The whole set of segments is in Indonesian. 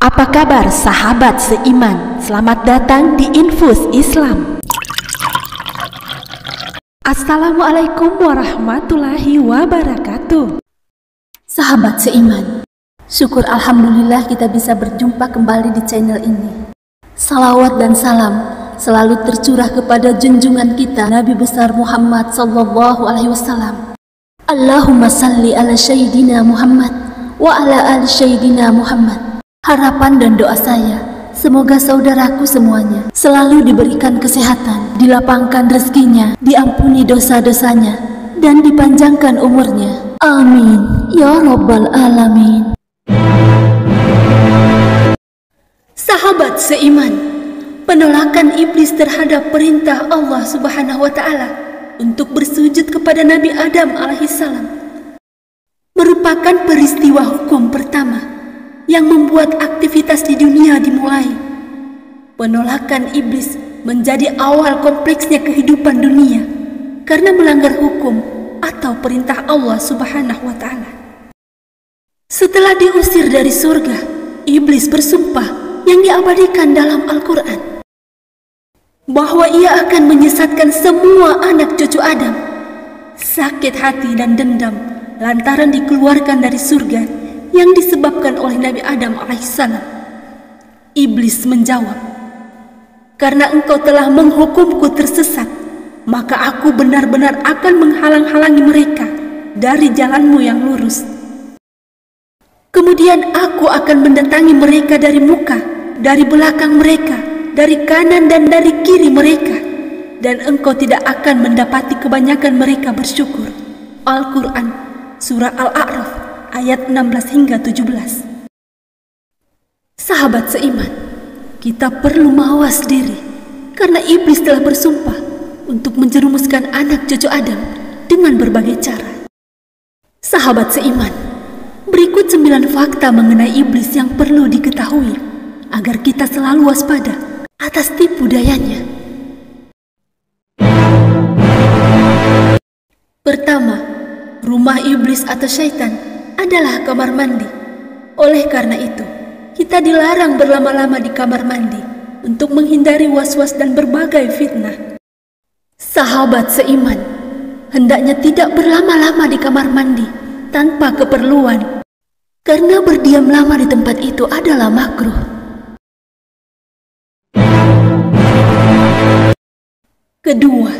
Apa kabar sahabat seiman? Selamat datang di Infus Islam. Assalamualaikum warahmatullahi wabarakatuh. Sahabat seiman, syukur alhamdulillah kita bisa berjumpa kembali di channel ini. Salawat dan salam selalu tercurah kepada junjungan kita Nabi besar Muhammad sallallahu alaihi wasallam. Allahumma salli ala sayyidina Muhammad wa ala ali sayyidina Muhammad. Harapan dan doa saya, semoga saudaraku semuanya selalu diberikan kesehatan, dilapangkan rezekinya, diampuni dosa-dosanya, dan dipanjangkan umurnya. Amin ya rabbal alamin. Sahabat seiman, penolakan iblis terhadap perintah Allah Subhanahu wa taala untuk bersujud kepada Nabi Adam alaihissalam merupakan peristiwa hukum pertama yang membuat aktivitas di dunia dimulai. Penolakan iblis menjadi awal kompleksnya kehidupan dunia karena melanggar hukum atau perintah Allah Subhanahu wa taala. Setelah diusir dari surga, iblis bersumpah yang diabadikan dalam Al-Quran bahwa ia akan menyesatkan semua anak cucu Adam. Sakit hati dan dendam lantaran dikeluarkan dari surga yang disebabkan oleh Nabi Adam alaihissalam. Iblis menjawab, "Karena engkau telah menghukumku tersesat, maka aku benar-benar akan menghalang-halangi mereka dari jalanmu yang lurus. Kemudian aku akan mendatangi mereka dari muka, dari belakang mereka, dari kanan dan dari kiri mereka, dan engkau tidak akan mendapati kebanyakan mereka bersyukur." Al-Quran Surah Al-A'raf ayat 16 hingga 17. Sahabat seiman, kita perlu mawas diri karena iblis telah bersumpah untuk menjerumuskan anak cucu Adam dengan berbagai cara. Sahabat seiman, berikut 9 fakta mengenai iblis yang perlu diketahui agar kita selalu waspada atas tipu dayanya. Pertama, rumah iblis atau syaitan adalah kamar mandi. Oleh karena itu, kita dilarang berlama-lama di kamar mandi untuk menghindari was-was dan berbagai fitnah. Sahabat seiman, hendaknya tidak berlama-lama di kamar mandi tanpa keperluan, karena berdiam lama di tempat itu adalah makruh. Kedua,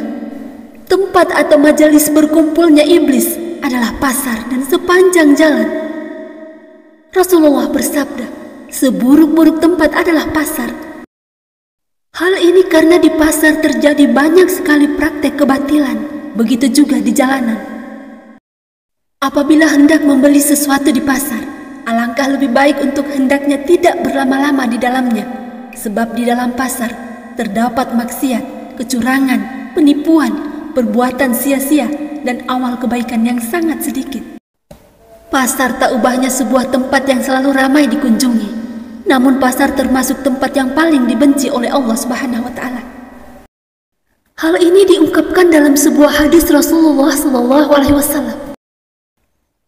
tempat atau majelis berkumpulnya iblis adalah pasar dan sepanjang jalan. Rasulullah bersabda, seburuk-buruk tempat adalah pasar. Hal ini karena di pasar terjadi banyak sekali praktek kebatilan, begitu juga di jalanan. Apabila hendak membeli sesuatu di pasar, alangkah lebih baik untuk hendaknya tidak berlama-lama di dalamnya, sebab di dalam pasar terdapat maksiat, kecurangan, penipuan, perbuatan sia-sia, dan awal kebaikan yang sangat sedikit. Pasar tak ubahnya sebuah tempat yang selalu ramai dikunjungi, namun pasar termasuk tempat yang paling dibenci oleh Allah Subhanahu wa taala. Hal ini diungkapkan dalam sebuah hadis Rasulullah sallallahu alaihi wasallam.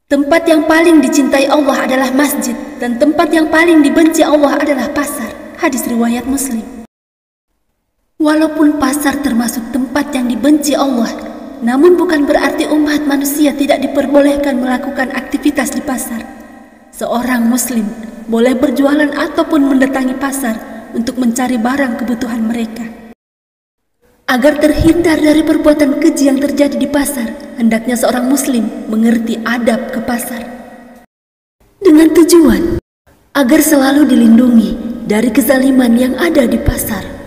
Tempat yang paling dicintai Allah adalah masjid, dan tempat yang paling dibenci Allah adalah pasar. Hadis riwayat Muslim. Walaupun pasar termasuk tempat yang dibenci Allah, namun bukan berarti umat manusia tidak diperbolehkan melakukan aktivitas di pasar. Seorang muslim boleh berjualan ataupun mendatangi pasar untuk mencari barang kebutuhan mereka. Agar terhindar dari perbuatan keji yang terjadi di pasar, hendaknya seorang muslim mengerti adab ke pasar. Dengan tujuan agar selalu dilindungi dari kezaliman yang ada di pasar.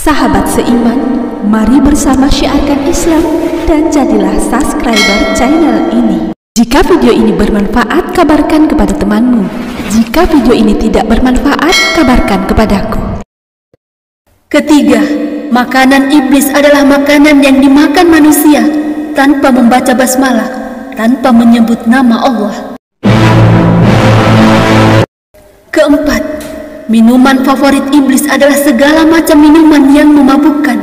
Sahabat seiman, mari bersama syiarkan Islam dan jadilah subscriber channel ini. Jika video ini bermanfaat, kabarkan kepada temanmu. Jika video ini tidak bermanfaat, kabarkan kepadaku. Ketiga, makanan iblis adalah makanan yang dimakan manusia tanpa membaca basmalah, tanpa menyebut nama Allah. Keempat, minuman favorit iblis adalah segala macam minuman yang memabukkan.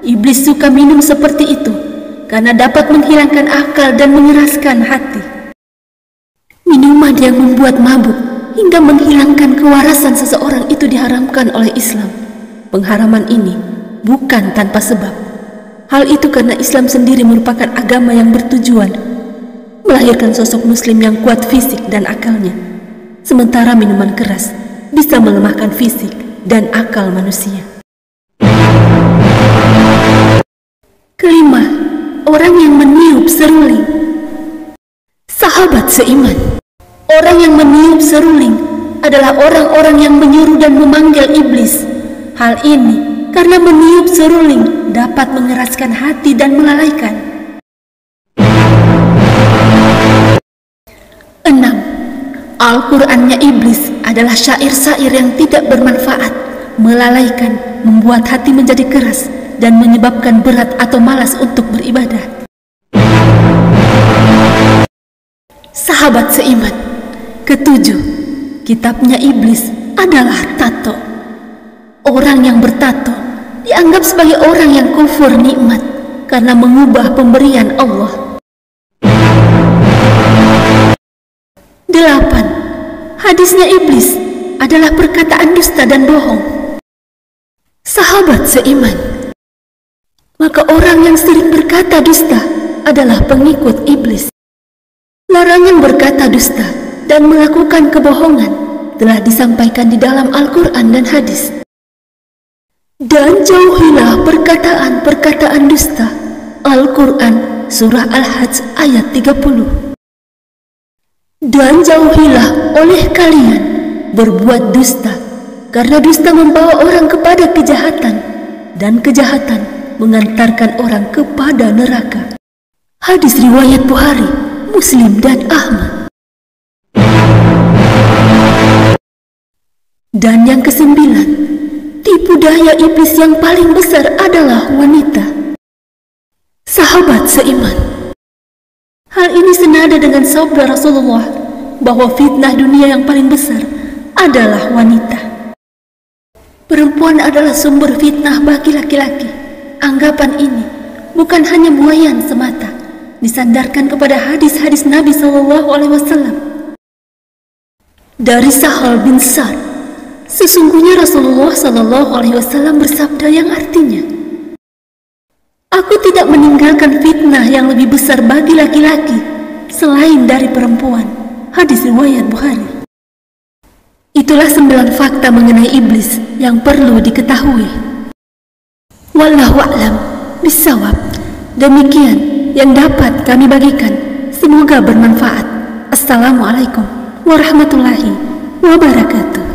Iblis suka minum seperti itu karena dapat menghilangkan akal dan mengeraskan hati. Minuman yang membuat mabuk hingga menghilangkan kewarasan seseorang itu diharamkan oleh Islam. Pengharaman ini bukan tanpa sebab. Hal itu karena Islam sendiri merupakan agama yang bertujuan melahirkan sosok muslim yang kuat fisik dan akalnya. Sementara minuman keras bisa melemahkan fisik dan akal manusia. Kelima, orang yang meniup seruling. Sahabat seiman, orang yang meniup seruling adalah orang-orang yang menyuruh dan memanggil iblis. Hal ini karena meniup seruling dapat mengeraskan hati dan melalaikan. 6. Al-Qur'annya iblis adalah syair-syair yang tidak bermanfaat, melalaikan, membuat hati menjadi keras, dan menyebabkan berat atau malas untuk beribadah. Sahabat seiman, ketujuh, kitabnya iblis adalah tato. Orang yang bertato dianggap sebagai orang yang kufur nikmat karena mengubah pemberian Allah. 8. Hadisnya iblis adalah perkataan dusta dan bohong. Sahabat seiman, maka orang yang sering berkata dusta adalah pengikut iblis. Larangan berkata dusta dan melakukan kebohongan telah disampaikan di dalam Al-Quran dan hadis. Dan jauhilah perkataan-perkataan dusta. Al-Quran Surah Al-Hajj ayat 30. Dan jauhilah oleh kalian berbuat dusta, karena dusta membawa orang kepada kejahatan, dan kejahatan mengantarkan orang kepada neraka. Hadis riwayat Bukhari, Muslim, dan Ahmad. Dan yang kesembilan, tipu daya iblis yang paling besar adalah wanita. Sahabat seiman, hal ini senada dengan sabda Rasulullah bahwa fitnah dunia yang paling besar adalah wanita. Perempuan adalah sumber fitnah bagi laki-laki. Anggapan ini bukan hanya buayan semata, disandarkan kepada hadis-hadis Nabi SAW. Dari Sahal bin Sa'd, sesungguhnya Rasulullah SAW bersabda yang artinya, "Aku tidak meninggalkan fitnah yang lebih besar bagi laki-laki selain dari perempuan." Hadis riwayat Bukhari. Itulah 9 fakta mengenai iblis yang perlu diketahui. Wallahu a'lam bishawab. Demikian yang dapat kami bagikan. Semoga bermanfaat. Assalamualaikum warahmatullahi wabarakatuh.